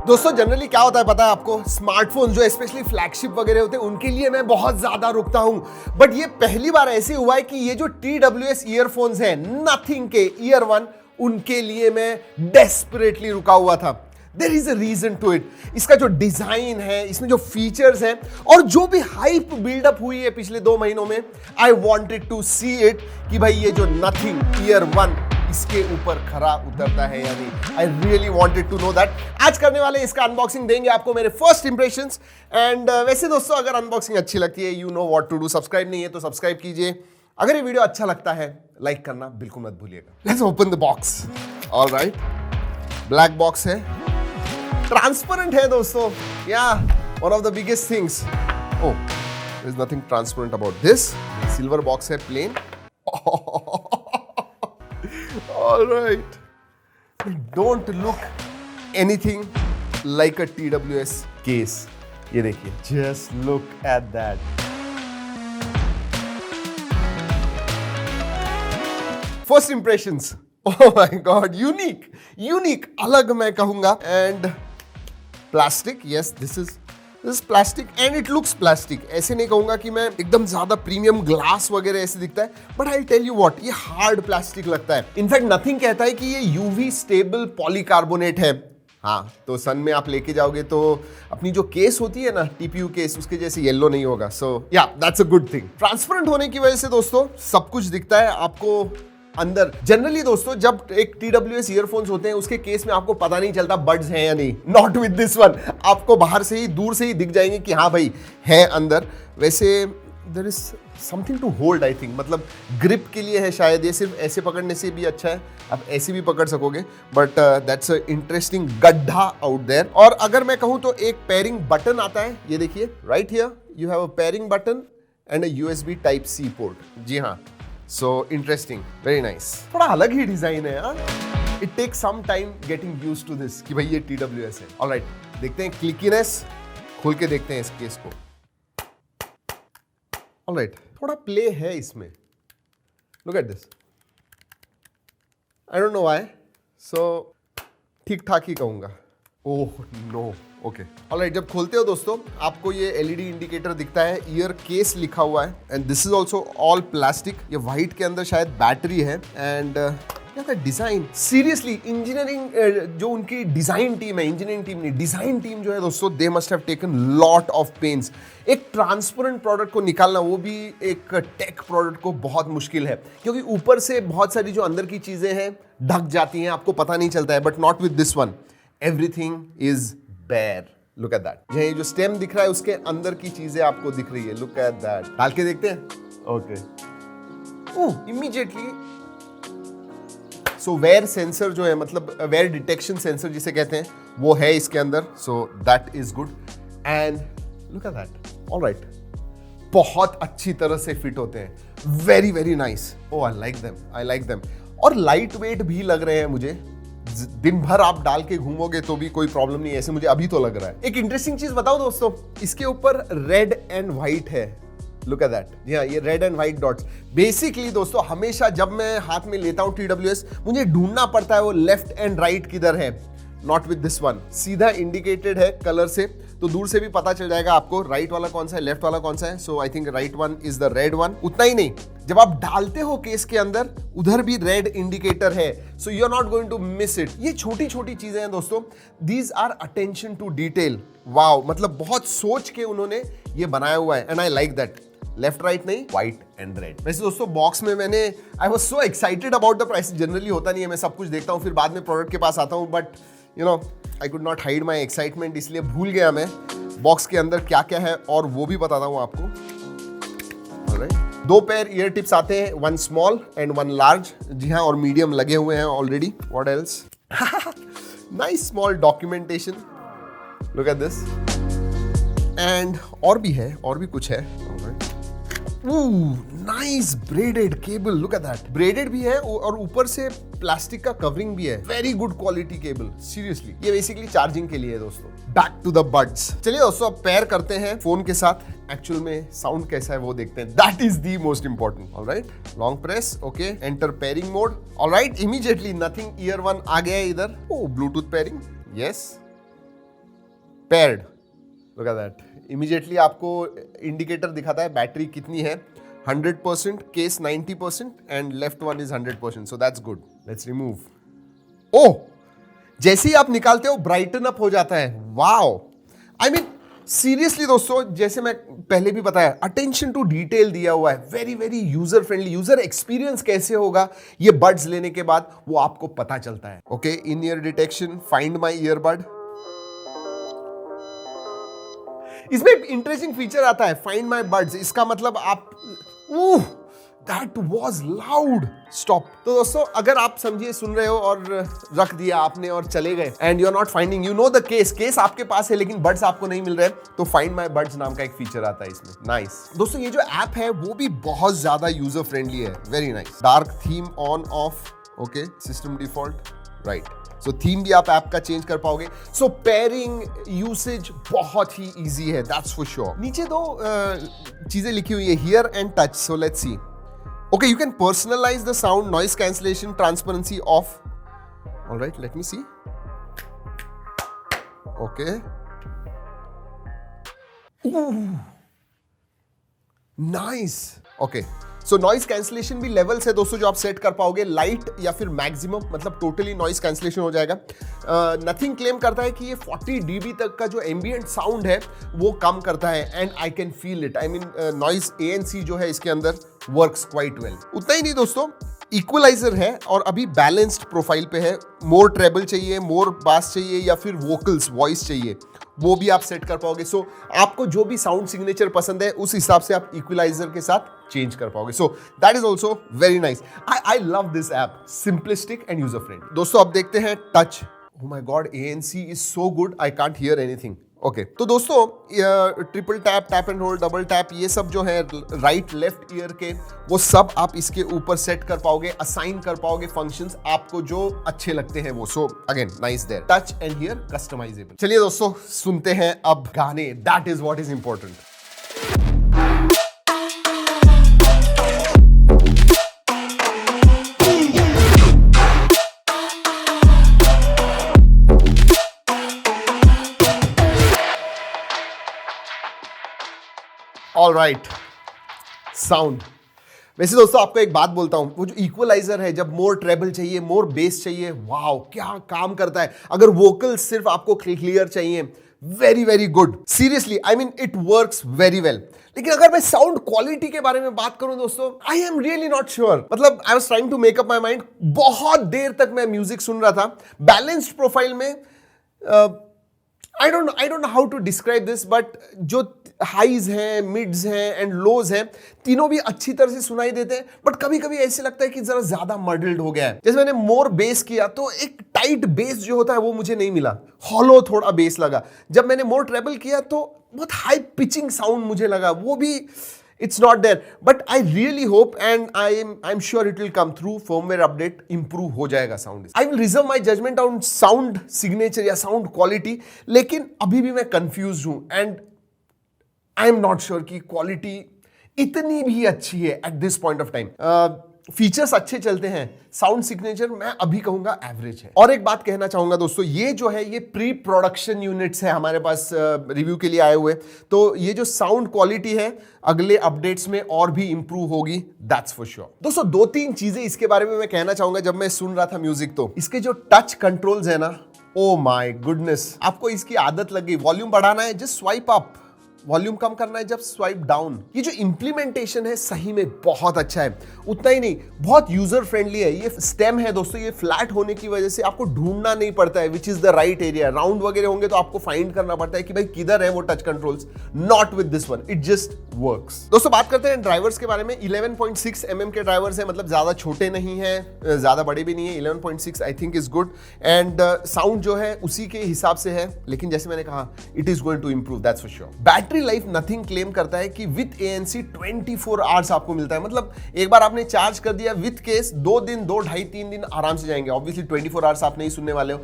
दोस्तों जनरली क्या होता है पता है आपको, स्मार्टफोन जो स्पेशली फ्लैगशिप वगैरह होते हैं उनके लिए मैं बहुत ज्यादा रुकता हूं, बट ये पहली बार ऐसे हुआ है कि ये जो TWS ईयरफोन्स हैं नथिंग के ईयर वन, उनके लिए मैं डेस्परेटली रुका हुआ था। There is a reason to it. इसका जो डिजाइन है, इसमें जो फीचर्स हैं और जो भी हाइप बिल्डअप हुई है पिछले 2 महीनों में, I wanted to see it कि भाई ये जो नथिंग ईयर वन इसके ऊपर खरा उतरता है या नहीं। I really wanted to know that. आज करने वाले इसका अनबॉक्सिंग देंगे आपको मेरे फर्स्ट इंप्रेशंस। एंड वैसे दोस्तों अगर अनबॉक्सिंग अच्छी लगती है, you know what to do. Subscribe नहीं है तो सब्सक्राइब कीजिए। अगर ये वीडियो अच्छा लगता है लाइक करना बिल्कुल मत भूलिएगा। Let's open the box. Alright, black box है, ट्रांसपेरेंट है दोस्तों। या one of the biggest things. Oh, there is nothing transparent about this. Silver box है, plain. All right. Don't look anything like a TWS case. ये देखिए, just look at that. First impressions. Oh my God, unique, अलग मैं कहूँगा. And plastic, yes, this is plastic and it looks plastic. ऐसे नहीं कहूंगा कि मैं एकदम ज्यादा प्रीमियम ग्लास वगैरह ऐसे दिखता है, but I tell you what, ये हार्ड प्लास्टिक लगता है। इनफैक्ट नथिंग कहता है कि ये यूवी स्टेबल पॉलीकार्बोनेट है। हाँ, तो सन में आप लेके जाओगे तो अपनी जो केस होती है ना, TPU केस, उसके जैसे येलो नहीं होगा। सो या that's a good thing. Transparent होने की वजह से दोस्तों सब कुछ दिखता है आपको अंदर। जनरली दोस्तों जब एक TWS ईयरफोन्स होते हैं उसके केस में आपको पता नहीं चलता बड्स हैं या नहीं। नॉट विद दिस वन, आपको बाहर से ही, दूर से ही दिख जाएंगे कि हाँ भाई है अंदर। वैसे there is something to hold, I think, मतलब ग्रिप के लिए है शायद। ये सिर्फ ऐसे पकड़ने से भी अच्छा है, आप ऐसे भी पकड़ सकोगे, बट दैट्स अ इंटरेस्टिंग गड्ढा आउट देयर। और अगर मैं कहूँ तो एक पेयरिंग बटन आता है, ये देखिए, right here you have a pairing button and a USB Type-C port. जी हाँ, so interesting, very nice. थोड़ा अलग ही डिजाइन है यार। It takes some time getting used to this कि भाई ये TWS है। Alright, देखते हैं क्लिकीनेस, खोल के देखते हैं इस केस को। Alright, थोड़ा प्ले है इसमें। Look at this. I don't know why. So ठीक ठाक ही कहूँगा। Oh no, okay. ऑलराइट, जब खोलते हो दोस्तों आपको ये LED इंडिकेटर दिखता है, ईयर केस लिखा हुआ है, and this is also all plastic. ये व्हाइट के अंदर शायद बैटरी है। एंड क्या था डिजाइन, सीरियसली इंजीनियरिंग जो उनकी डिजाइन टीम है, इंजीनियरिंग टीम नहीं, डिजाइन टीम जो है दोस्तों, they must have taken lot of pains. एक ट्रांसपेरेंट प्रोडक्ट को निकालना, वो भी एक टेक प्रोडक्ट को, बहुत मुश्किल है, क्योंकि ऊपर से बहुत सारी जो अंदर की चीजें हैं ढक जाती हैं, आपको पता नहीं चलता है। But not with this one, everything is bare. Look at that. ये जो स्टेम दिख रहा है उसके अंदर की चीजें आपको दिख रही है। Look at that. डाल के देखते हैं। Okay. Immediately. So wear sensor जो है, मतलब wear detection sensor जिसे कहते हैं, वो है इसके अंदर। So that is good. And look at that. All right. बहुत अच्छी तरह से फिट होते हैं। Very very nice. Oh, I like them. I like them. और लाइट वेट भी लग रहे हैं मुझे। दिन भर आप डाल के घूमोगे तो भी कोई प्रॉब्लम नहीं है, ऐसे मुझे अभी तो लग रहा है। एक इंटरेस्टिंग चीज बताओ दोस्तों, इसके ऊपर रेड एंड व्हाइट है। Look at that. जी हाँ, ये red and white dots. Basically दोस्तों हमेशा जब मैं हाथ में लेता हूं TWS, मुझे ढूंढना पड़ता है वो लेफ्ट एंड राइट किधर है। नॉट विद दिस वन, सीधा इंडिकेटेड है कलर से, तो दूर से भी पता चल जाएगा आपको राइट वाला कौन सा है, लेफ्ट वाला कौन सा है। So I think right one is the red one. उतना ही नहीं, जब आप डालते हो केस के अंदर, उधर भी रेड इंडिकेटर है। So you are not going to miss it. ये छोटी छोटी चीजें हैं दोस्तों, these are attention to detail. Wow, मतलब बहुत सोच के उन्होंने ये बनाया हुआ है, and I like that. Left right नहीं, व्हाइट एंड रेड। वैसे दोस्तों बॉक्स में मैंने, I was so excited about the price. Generally होता नहीं है, मैं सब कुछ देखता हूँ फिर बाद में प्रोडक्ट के पास आता हूँ, but you know I could not hide my excitement, इसलिए भूल गया मैं बॉक्स के अंदर क्या क्या है, और वो भी बताता हूँ आपको। ऑलराइट, 2 पेयर ईयर टिप्स आते हैं, 1 स्मॉल एंड 1 लार्ज। जी हाँ, और मीडियम लगे हुए हैं already. What else? Nice small documentation, look at this. And और भी है, और भी कुछ है। Nice braided cable, look at that, braided भी है और ऊपर से प्लास्टिक का कवरिंग भी है, very good quality cable, seriously. ये बेसिकली चार्जिंग के लिए है दोस्तों। Back to the buds. चलिए दोस्तों अब पेयर करते हैं फोन के साथ, एक्चुअल में साउंड कैसा है वो देखते हैं, that is the most important. Alright, long press, okay, enter pairing mode. Alright, immediately Nothing Ear one आ गया है इधर। Oh, Bluetooth pairing, yes, paired, look at that. Immediately आपको इंडिकेटर दिखाता है बैटरी कितनी है, 100%, case 90% and left one is 100%, so that's good. Let's remove. Oh, जैसे ही आप निकालते हो ब्राइटन अप हो जाता है, वाओ। आई मीन सीरियसली दोस्तों, जैसे मैं पहले भी बताया, अटेंशन टू डिटेल दिया हुआ है, very very user friendly. User experience कैसे होगा ये बड्स लेने के बाद वो आपको पता चलता है। Okay, in year detection, find my earbud. इसमें एक इंटरेस्टिंग फीचर आता है, फाइंड माई बड्स। इसका मतलब आप दैट वॉज लाउड, स्टॉप। तो दोस्तों अगर आप समझिए सुन रहे हो और रख दिया आपने और चले गए and you are not finding, you know the case आपके पास है लेकिन बड्स आपको नहीं मिल रहे, तो फाइंड माई बड्स नाम का एक फीचर आता है इसमें। नाइस दोस्तों, ये जो ऐप है वो भी बहुत ज्यादा यूजर फ्रेंडली है, very nice. Dark theme on off, okay, system default, right. So theme भी आप ऐप का चेंज कर पाओगे। सो पेयरिंग यूसेज बहुत ही इजी है, दैट्स फॉर श्योर। नीचे दो चीजें लिखी हुई है, here and touch. So let's see. Okay, you can personalize the sound, noise cancellation, transparency off. All right, let me see. Okay. Ooh. Nice. Okay. So noise cancellation भी levels है दोस्तों जो आप सेट कर पाओगे, लाइट या फिर maximum, मतलब टोटली नॉइज कैंसिलेशन हो जाएगा। नथिंग क्लेम करता है कि ये 40 dB तक का जो एम्बिएंट साउंड है वो कम करता है, and I can feel it. I mean noise ANC जो है इसके अंदर वर्क्स क्वाइट वेल। उतना ही नहीं दोस्तों, इक्वलाइजर है और अभी बैलेंस्ड प्रोफाइल पे है। मोर ट्रेबल चाहिए, मोर बास चाहिए या फिर वोकल्स, वॉइस चाहिए, वो भी आप सेट कर पाओगे। सो आपको जो भी साउंड सिग्नेचर पसंद है उस हिसाब से आप इक्वलाइजर के साथ चेंज कर पाओगे। So that is also very nice. I love this app, simplistic and user friendly. दोस्तों अब देखते हैं touch. Oh my God, ANC is so good, I can't hear anything. Okay, तो दोस्तों triple tap, tap and hold, double tap, ये सब जो है राइट लेफ्ट ईयर के, वो सब आप इसके ऊपर सेट कर पाओगे, असाइन कर पाओगे फंक्शंस आपको जो अच्छे लगते हैं वो। So again nice there, touch and here customisable. चलिए दोस्तों सुनते हैं अब गाने, that is what is important. All right, sound. वैसे दोस्तों आपको एक बात बोलता हूं, वो जो इक्वलाइजर है, जब मोर ट्रेबल चाहिए, मोर बेस चाहिए, वाओ क्या काम करता है। अगर वोकल्स सिर्फ आपको क्लियर चाहिए, very very good, seriously, I mean it works very well. लेकिन अगर मैं साउंड क्वालिटी के बारे में बात करूं दोस्तों, I am really not sure. मतलब I was trying to make up my mind. बहुत देर तक मैं म्यूजिक सुन रहा था बैलेंस्ड प्रोफाइल में। I don't know how to describe this, but जो हाइज हैं, मिड्स हैं एंड लोज हैं, तीनों भी अच्छी तरह से सुनाई देते हैं। बट कभी कभी ऐसे लगता है कि जरा ज्यादा मर्डल्ड हो गया है। जैसे मैंने मोर बेस किया तो एक टाइट बेस जो होता है वो मुझे नहीं मिला, हॉलो थोड़ा बेस लगा। जब मैंने मोर ट्रेबल किया तो बहुत हाई पिचिंग साउंड मुझे लगा, वो भी it's not there. But I really hope and I am sure it will come through, firmware update improve हो जाएगा sound. I will reserve my judgement on sound signature या साउंड क्वालिटी, लेकिन अभी भी मैं कंफ्यूज हूं and I am not sure कि quality इतनी भी अच्छी है at this point of time. Features अच्छे चलते हैं, साउंड सिग्नेचर मैं अभी कहूंगा एवरेज है। और एक बात कहना चाहूंगा दोस्तों, ये जो है ये प्री प्रोडक्शन यूनिट्स है हमारे पास रिव्यू के लिए आए हुए, तो ये जो साउंड क्वालिटी है अगले अपडेट्स में और भी इंप्रूव होगी, दैट्स फॉर श्योर। दोस्तों दो तीन चीजें इसके बारे में मैं कहना चाहूंगा। जब मैं सुन रहा था म्यूजिक तो इसके जो टच कंट्रोल्स है ना, ओ माय गुडनेस, आपको इसकी आदत लग गई। वॉल्यूम बढ़ाना है जस्ट स्वाइप अप, वॉल्यूम कम करना है जब स्वाइप डाउन। ये जो इंप्लीमेंटेशन है सही में बहुत अच्छा है। उतना ही नहीं, बहुत यूजर फ्रेंडली है। ये स्टेम है दोस्तों, ये फ्लैट होने की वजह से आपको ढूंढना नहीं पड़ता है which is the right area. Round वगैरह होंगे तो आपको फाइंड करना पड़ता है कि भाई किधर है वो touch controls. Not with this one, it just works. दोस्तों बात करते हैं ड्राइवर्स के बारे में। 11.6 mm के ड्राइवर्स है, मतलब ज्यादा छोटे नहीं है, ज्यादा बड़े भी नहीं है। 11.6 I think is good and sound जो है उसी के हिसाब से है, लेकिन जैसे मैंने कहा it is going to improve, that's for sure. Battery life nothing claim करता है कि विथ ANC 24 आवर्स आपको मिलता है। मतलब एक बार आपने चार्ज कर दिया विथ केस 2 दिन 2 ढाई 3 दिन आराम से जाएंगे। ऑब्वियसली 24 आवर्स आप नहीं सुनने वाले हो,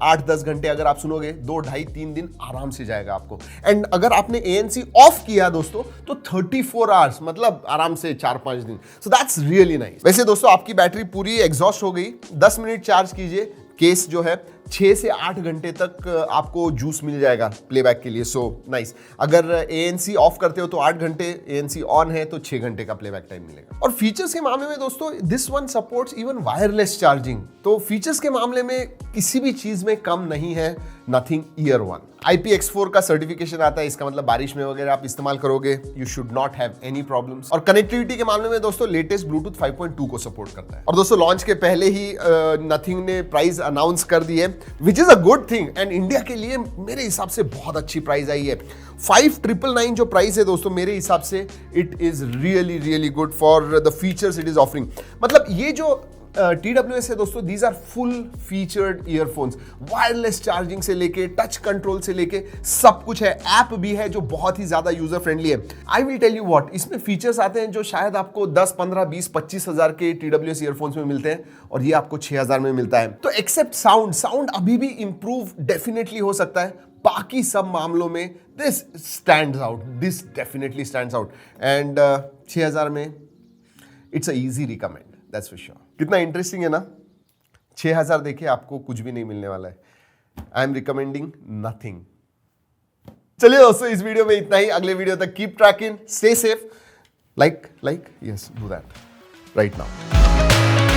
8-10 घंटे अगर आप सुनोगे 2 ढाई 3 दिन आराम से जाएगा आपको। एंड अगर आपने ANC ऑफ किया दोस्तों तो 34 आवर्स मतलब आराम से 4-5 दिन। So that's really nice. वैसे दोस्तों आपकी बैटरी पूरी एग्जॉस्ट हो गई, 10 मिनट चार्ज कीजिए, केस जो है 6 से 8 घंटे तक आपको जूस मिल जाएगा प्लेबैक के लिए। So nice. अगर ANC ऑफ करते हो तो 8 घंटे, ANC ऑन है तो 6 घंटे का प्लेबैक टाइम मिलेगा। और फीचर्स के मामले में दोस्तों this one supports even wireless charging. तो फीचर्स के मामले में किसी भी चीज में कम नहीं है नथिंग ईयर वन। IPX4 का सर्टिफिकेशन आता है, इसका मतलब बारिश में वगैरह आप इस्तेमाल करोगे you should not have any problems. और कनेक्टिविटी के मामले में दोस्तों लेटेस्ट ब्लूटूथ 5.2 को सपोर्ट करता है। और दोस्तों लॉन्च के पहले ही नथिंग ने प्राइस अनाउंस कर दी है, which is a good thing. And India के लिए मेरे हिसाब से बहुत अच्छी प्राइस आई है। 5999 जो प्राइस है दोस्तों मेरे हिसाब से it is really really good for the features it is offering. मतलब ये जो TWS है दोस्तों, these are full featured earphones, wireless charging से लेके टच कंट्रोल से लेके सब कुछ है। ऐप भी है जो बहुत ही ज्यादा यूजर फ्रेंडली है। I will tell you what, इसमें फीचर्स आते हैं जो शायद आपको 10, 15, 20, 25 हजार के TWS ईयरफोन्स में मिलते हैं और ये आपको 6000 में मिलता है। तो एक्सेप्ट साउंड अभी भी इंप्रूव डेफिनेटली हो सकता है। बाकी सब मामलों में this stands out, this definitely stands out. And 6000 में it's a easy recommend, that's for sure. कितना इंटरेस्टिंग है ना, 6000 देखिए आपको कुछ भी नहीं मिलने वाला है। I am recommending nothing. चलिए दोस्तों इस वीडियो में इतना ही। अगले वीडियो तक keep trekking, stay safe, like yes do that right now.